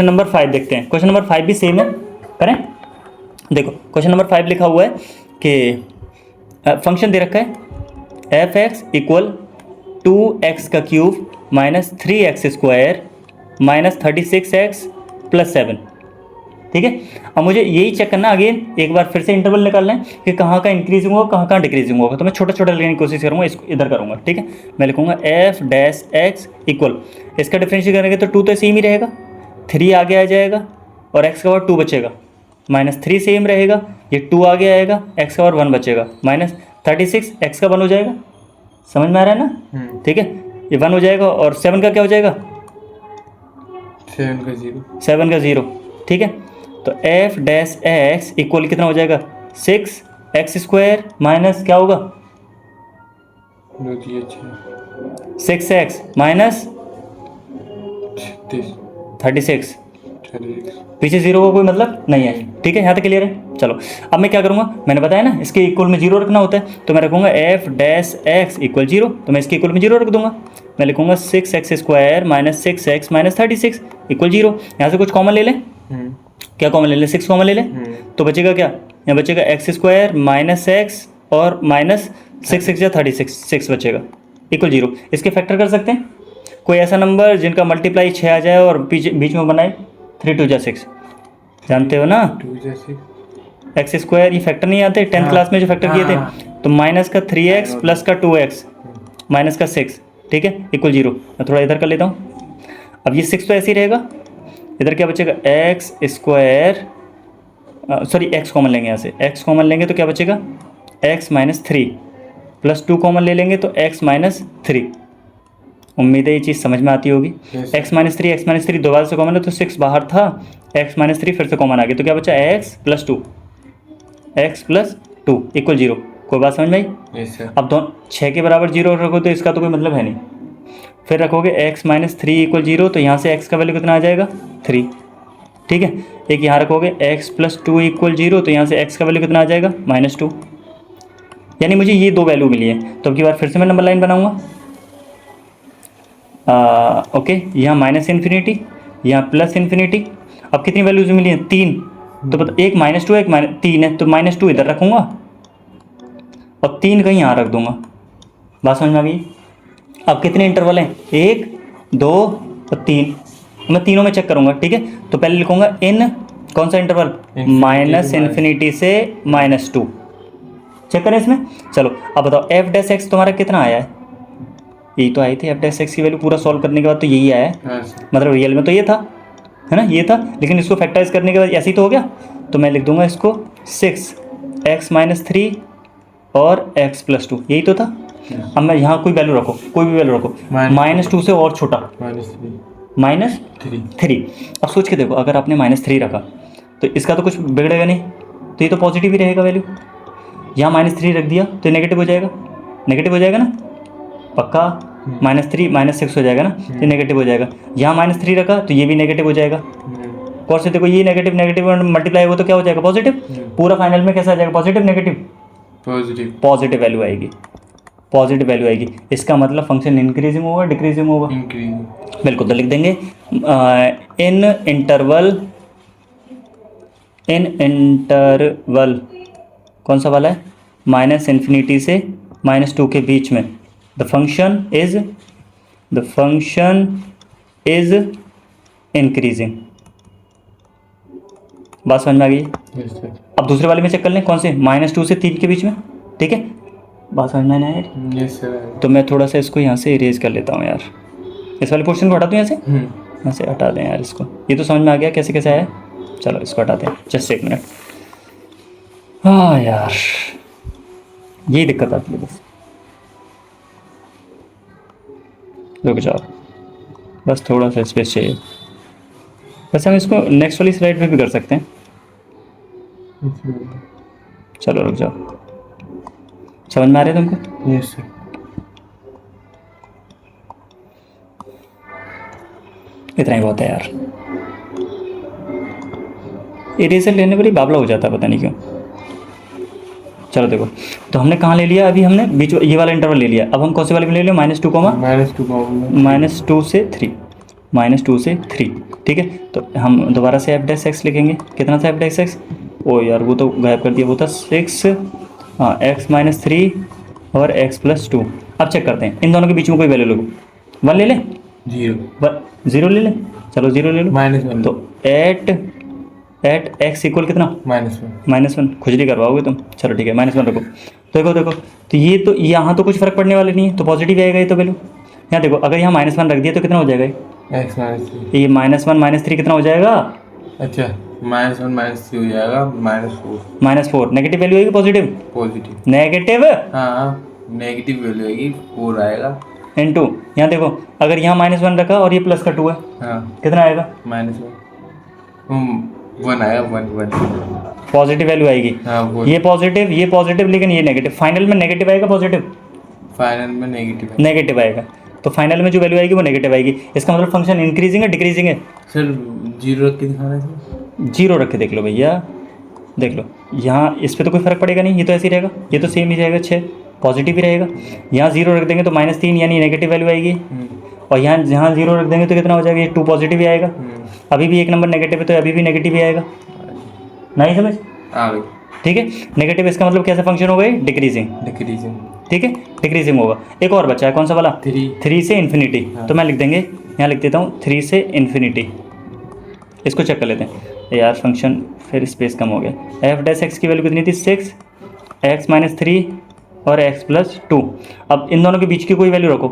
Question number 5 देखते हैं। Question number 5 भी सेम है, करें। देखो क्वेश्चन नंबर 5 लिखा हुआ है कि फंक्शन दे रखा है एफ एक्स इक्वल 2x का cube minus 3x square minus 36x plus 7। ठीक है, अब मुझे यही चेक करना, अगेन एक बार फिर से इंटरवल निकालना है कि कहाँ का इंक्रीजिंग होगा कहाँ डिक्रीजिंग होगा। तो मैं छोटा छोटा लेने की कोशिश करूँगा, इसको इधर करूँगा। ठीक है, मैं लिखूँगा एफ डैश एक्स इक्वल, इसका डिफरेंशिएट करेंगे तो 2 तो सेम ही रहेगा, 3 आगे आ जाएगा और x का पावर 2 बचेगा, माइनस 3 सेम रहेगा, ये 2 आगे आएगा, x का पावर 1 बचेगा, माइनस 36 x का 1 हो जाएगा। समझ में आ रहा है ना? ठीक है, ये 1 हो जाएगा और 7 का क्या हो जाएगा? 7 का 0। ठीक है, तो एफ डैश एक्स इक्वल कितना हो जाएगा? 6x स्क्वायर माइनस क्या होगा? 6x minus 36। पीछे 0 का कोई मतलब नहीं है। ठीक है, यहाँ तक क्लियर है। चलो अब मैं क्या करूँगा, मैंने बताया ना इसके इक्वल में 0 रखना होता है, तो मैं रखूँगा एफ डैश एक्स इक्वल 0, तो मैं इसके इक्वल में 0 रख दूंगा। मैं लिखूँगा 6x square minus 6x minus 36 equal 0। यहाँ से कुछ कॉमन ले लें, क्या कॉमन ले लें? 6 कॉमन ले लें, तो बचेगा क्या? यहाँ बचेगा एक्स स्क्वायर माइनस एक्स और माइनस 6 या 36 बचेगा इक्वल 0। इसके फैक्टर कर सकते हैं, कोई ऐसा नंबर जिनका मल्टीप्लाई 6 आ जाए और बीच में बनाए 3 2 6, जानते हो ना? एक्स स्क्वायर, ये फैक्टर नहीं आते 10th क्लास में जो फैक्टर किए थे, तो माइनस का 3x प्लस का 2x माइनस का 6, ठीक है, इक्वल 0। मैं थोड़ा इधर कर लेता हूँ। अब ये 6 तो ऐसे ही रहेगा, इधर क्या बचेगा? X square, sorry x common लेंगे, यहाँ से एक्स कॉमन लेंगे तो क्या बचेगा? एक्स माइनस 3 प्लस 2 कॉमन ले लेंगे तो एक्स माइनस 3। उम्मीद है ये चीज़ समझ में आती होगी। एक्स माइनस 3 दोबारा से कॉमन है तो 6 बाहर था, एक्स माइनस 3 फिर से कॉमन आ गया, तो क्या बचा? X plus 2 equal 0। कोई बात समझ में आई? अब दोनों 6 के बराबर 0 रखो तो इसका तो कोई मतलब है नहीं। फिर रखोगे x माइनस 3 इक्वल 0, तो यहाँ से x का वैल्यू कितना आ जाएगा? 3। ठीक है, एक यहाँ रखोगे x प्लस 2 इक्वल 0, तो यहाँ से x का वैल्यू कितना आ जाएगा? -2। यानी मुझे ये 2 वैल्यू मिली है। तो अब की बार फिर से मैं नंबर लाइन बनाऊँगा। ओके, यहाँ माइनस इन्फिनिटी, यहाँ प्लस इन्फिनिटी। अब कितनी वैल्यूज मिली हैं? 3। तो पता एक -2 एक 3 है, तो -2 इधर रखूँगा और 3 कहीं यहाँ रख दूँगा। बात समझ में आ गई? अब कितने इंटरवल हैं? 1 2 और 3, मैं तीनों में चेक करूँगा। ठीक है, तो पहले लिखूँगा इन कौन सा इंटरवल? माइनस इन्फिनिटी से -2। चेक करें इसमें। चलो अब बताओ एफ डैश एक्स तुम्हारा कितना आया है? यही तो आई थी एफ डैश एक्स की वैल्यू, पूरा सॉल्व करने के बाद तो यही आया है। मतलब रियल में तो ये था, है ना, ये था, लेकिन इसको फैक्टराइज करने के बाद ऐसे ही तो हो गया। तो मैं लिख दूंगा इसको 6x माइनस 3 और x प्लस 2, यही तो था। अब मैं यहाँ कोई वैल्यू रखो, कोई भी वैल्यू रखो, -2 से और छोटा, -3। अब सोच के देखो, अगर आपने -3 रखा तो इसका तो कुछ बिगड़ेगा नहीं, तो ये तो पॉजिटिव ही रहेगा वैल्यू। यहाँ -3 रख दिया तो नेगेटिव हो जाएगा, नेगेटिव हो जाएगा ना पक्का। -3 -6 हो जाएगा ना, तो नेगेटिव हो जाएगा। यहाँ -3 रखा तो ये भी नेगेटिव हो जाएगा। कौन से देखो, ये नेगेटिव मल्टीप्लाई हो तो क्या हो जाएगा? पॉजिटिव। पूरा फाइनल में कैसा आ जाएगा? Positive negative? पॉजिटिव वैल्यू आएगी, पॉजिटिव वैल्यू आएगी। इसका मतलब फंक्शन इंक्रीजिंग होगा डिक्रीजिंग होगा? बिल्कुल। तो लिख देंगे इन इंटरवल कौन सा वाला है? माइनस इन्फिनिटी से -2 के बीच में द फंक्शन इज इंक्रीजिंग। बात समझ में आ गई? अब दूसरे वाले में चेक कर लें, कौन से? -2 से 3 के बीच में। ठीक है, बात समझ में आना है? तो मैं थोड़ा सा इसको यहाँ से इरेज कर लेता हूँ यार, इस वाले पोर्शन को हटा दूँ यहाँ से हटा दें यार इसको। ये तो समझ में आ गया कैसे कैसे आया। चलो इसको हटाते हैं, जस्ट 1 मिनट। हाँ यार, यही दिक्कत आती है बस। रुक जाओ, बस थोड़ा सा स्पेस चाहिए। वैसे हम इसको नेक्स्ट वाली स्लाइड पे भी कर सकते हैं। चलो रुक जाओ, समझ में आ रहा है तुमको? Yes sir. इतना ही बहुत है यार, इरेजर लेने पर ही बाबला हो जाता है, पता नहीं क्यों। चलो देखो, तो हमने कहाँ ले लिया? अभी हमने बीच ये वाला इंटरवल ले लिया। अब हम कौन से वाले में ले लिया? -2 से 3, -2 से 3। ठीक है, तो हम दोबारा से एफ डैश एक्स लिखेंगे। कितना था एफ डैश एक्स? ओ यार वो तो गायब कर दिया, वो था 6, हाँ एक्स माइनस 3 और एक्स प्लस 2। अब चेक करते हैं इन दोनों के बीच में कोई वैल्यू लो। 1 ले लें, 0 ले लें, चलो 0 ले लो। -1 तो एट एक्स इक्वल कितना? -1 -1। खुजली करवाओगे तुम, चलो ठीक है -1 रखो। देखो देखो, तो ये तो यहाँ तो कुछ फर्क पड़ने वाला नहीं है, तो पॉजिटिव ही आएगा ये तो वैल्यू। यहाँ देखो अगर यहाँ -1 रख दिया तो कितना हो जाएगा x -3। ये? -1 -3 कितना हो जाएगा? अच्छा, -1 -3 हो जाएगा -4। -4 नेगेटिव वैल्यू आएगी पॉजिटिव? पॉजिटिव। नेगेटिव हाँ, नेगेटिव वैल्यू आएगी, 4 आएगा। इनटू, यहाँ देखो अगर यहाँ -1 रखा और ये प्लस का 2 है, हाँ, कितना आएगा? -1 आएगा, 1 पॉजिटिव वैल्यू आएगी। हाँ, वो ये पॉजिटिव लेकिन ये नेगेटिव। फाइनल में नेगेटिव आएगा पॉजिटिव? फाइनल में नेगेटिव नेगेटिव आएगा। तो फाइनल में जो वैल्यू आएगी वो नेगेटिव आएगी। इसका मतलब फंक्शन इंक्रीजिंग है डिक्रीजिंग है? सर 0 रख के दिखाना है। 0 रख के देख लो भैया, देख लो यहाँ इस पर तो कोई फर्क पड़ेगा नहीं, ये तो ऐसे ही रहेगा, ये तो सेम ही रहेगा 6 पॉजिटिव ही रहेगा। यहाँ 0 रख देंगे तो -3 यानी नेगेटिव वैल्यू आएगी, और यहाँ जहाँ 0 रख देंगे तो कितना हो जाएगा? ये 2 पॉजिटिव ही आएगा। अभी भी एक नंबर नेगेटिव है तो अभी भी नेगेटिव ही आएगा। नहीं समझ आ गई। ठीक है, नेगेटिव इसका मतलब कैसा फंक्शन हो गई? डिक्रीजिंग। ठीक है, डिक्रीजिंग होगा। एक और बचा है, कौन सा वाला? 3 से इन्फिनिटी। तो मैं लिख देंगे, यहाँ लिख देता हूँ 3 से इन्फिनिटी। इसको चेक कर लेते हैं यार, फंक्शन फिर स्पेस कम हो गया। एफ डैश एक्स की वैल्यू कितनी थी? 6, एक्स माइनस 3 और एक्स प्लस 2। अब इन दोनों के बीच की कोई वैल्यू रखो।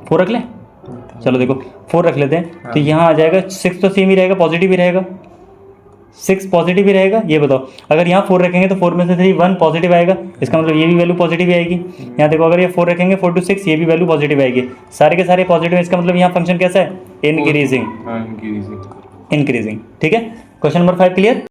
4 रख लें, चलो देखो 4 रख लेते हैं। तो यहाँ आ जाएगा 6 तो सेम ही रहेगा, पॉजिटिव ही रहेगा। 6 पॉजिटिव ही रहेगा। ये बताओ अगर यहाँ 4 रखेंगे तो 4 में से 3 1 पॉजिटिव आएगा, इसका मतलब ये भी वैल्यू पॉजिटिव ही आएगी। यहाँ देखो अगर ये 4 रखेंगे 4 to 6 ये भी वैल्यू पॉजिटिव आएगी। सारे के सारे पॉजिटिव, इसका मतलब यहाँ फंक्शन कैसा है? इंक्रीजिंग। ठीक है, क्वेश्चन नंबर 5 क्लियर।